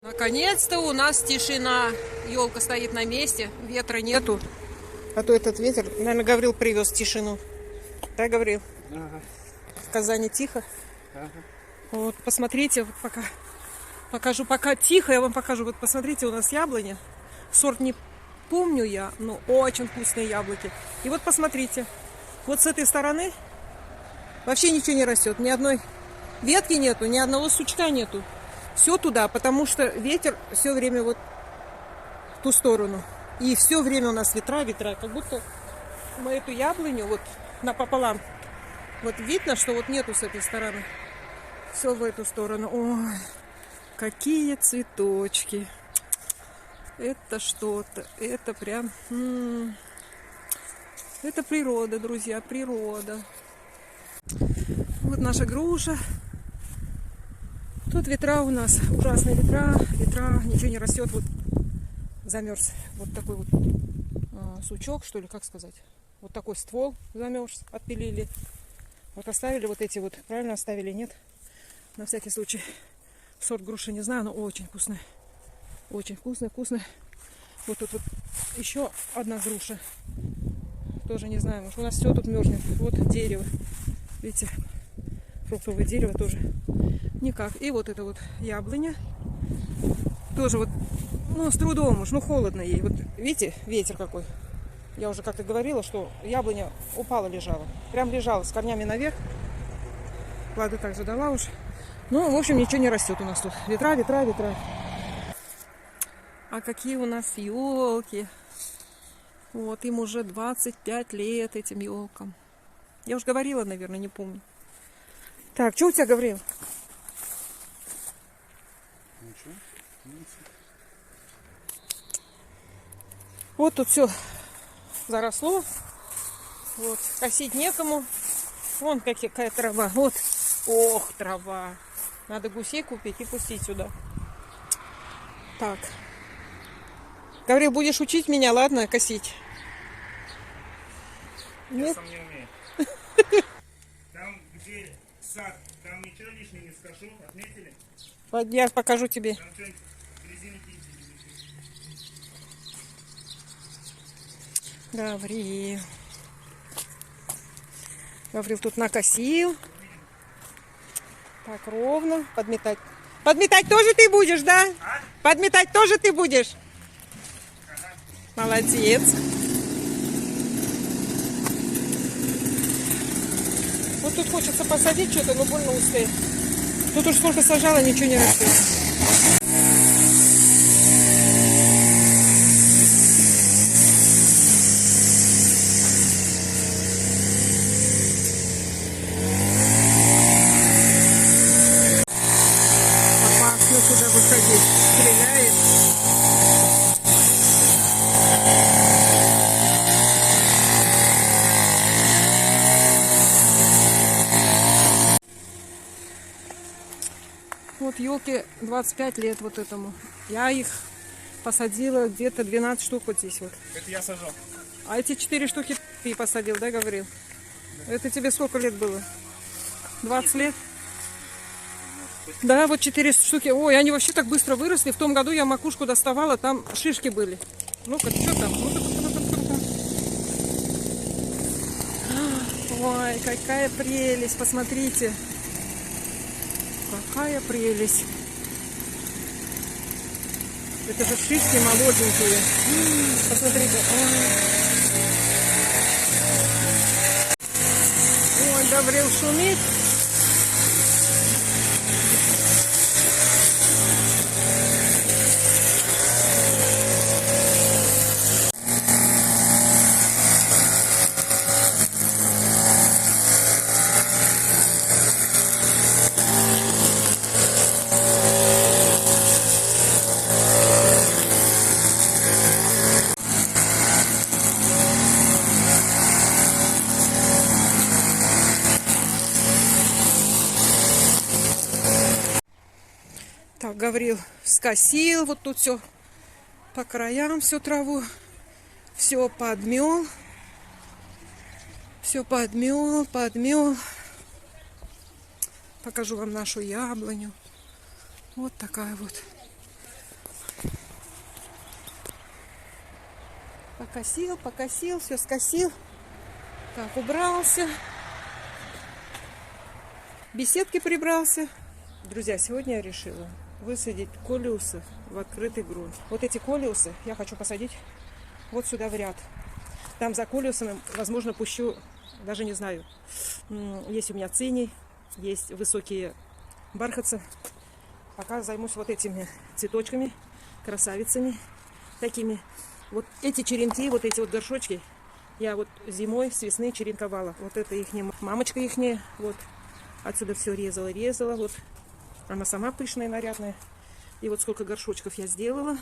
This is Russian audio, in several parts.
Наконец-то у нас тишина. Елка стоит на месте, ветра нету. А то этот ветер, наверное, Гаврил привез тишину. Да, Гаврил? Ага. В Казани тихо. Ага. Вот, посмотрите, вот пока покажу, пока тихо, я вам покажу. Вот посмотрите, у нас яблоня. Сорт не помню я, но очень вкусные яблоки. И вот посмотрите, вот с этой стороны вообще ничего не растет. Ни одной ветки нету, ни одного сучка нету. Все туда, потому что ветер все время вот в ту сторону. И все время у нас ветра. Как будто мы эту яблоню вот напополам. Вот видно, что вот нету с этой стороны. Все в эту сторону. Ой, какие цветочки. Это что-то. Это прям... Это природа, друзья, природа. Вот наша груша. Тут ветра у нас, ужасные ветра, ничего не растет, вот замерз. Вот такой вот сучок, что ли, как сказать. Вот такой ствол замерз, отпилили. Вот оставили вот эти вот, правильно оставили, нет? На всякий случай. Сорт груши не знаю, но очень вкусная. Очень вкусная. Вот тут вот еще одна груша. Тоже не знаю, может у нас все тут мерзнет. Вот дерево, видите, фруктовое дерево тоже. Никак. И вот это вот яблоня. Тоже вот, ну, с трудом уж, ну, холодно ей. Вот видите, ветер какой. Я уже как-то говорила, что яблоня упала, лежала. Прям лежала с корнями наверх. Плоды также дала уж. Ну, в общем, ничего не растет у нас тут. Ветра. А какие у нас елки. Вот, им уже 25 лет, этим елкам. Я уже говорила, наверное, не помню. Так, что у тебя, Гаврил? Ничего. Вот тут все заросло. Вот, косить некому. Вон какая трава. Вот. Ох, трава. Надо гусей купить и пустить сюда. Так. Гаврил, будешь учить меня, ладно, косить? Я Нет? сам не умею. Там, где сад, там ничего лишнего не скажу, отметили? Я покажу тебе. Там что-нибудь резинки. Гаврил тут накосил. Так, ровно. Подметать. Подметать тоже ты будешь, да? А? Подметать тоже ты будешь? Ага. Молодец. Вот тут хочется посадить что-то, но больно устает. Тут уж сколько сажала, ничего не растет. Опасно сюда выходить. Стреляет. Вот елки 25 лет вот этому. Я их посадила где-то 12 штук вот здесь вот. Это я сажал. А эти 4 штуки ты посадил, да, Гаврил? Это тебе сколько лет было? 20 лет? Да, вот 4 штуки. Ой, они вообще так быстро выросли. В том году я макушку доставала, там шишки были. Ну-ка, что там? Ой, какая прелесть, посмотрите. Какая прелесть. Это же шишки молоденькие. Посмотрите. Ой, Гаврил шумит. Так, Гаврил скосил, вот тут все по краям, всю траву, все подмел, подмел. Покажу вам нашу яблоню. Вот такая вот. покосил, все скосил. Так, убрался. Беседки прибрался. Друзья, сегодня я решила высадить колиусы в открытый грунт. Вот эти колиусы я хочу посадить вот сюда в ряд. Там за колиусами, возможно, пущу, даже не знаю, есть у меня циней, есть высокие бархатцы. Пока займусь вот этими цветочками, красавицами такими. Вот эти черенки, вот эти вот горшочки я вот зимой с весны черенковала. Вот это их мамочка ихняя, вот отсюда все резала, вот. Она сама пышная, нарядная. И вот сколько горшочков я сделала.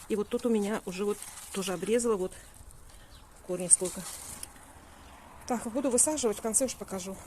И вот тут у меня уже вот тоже обрезала, вот корень сколько. Так, буду высаживать, в конце уж покажу.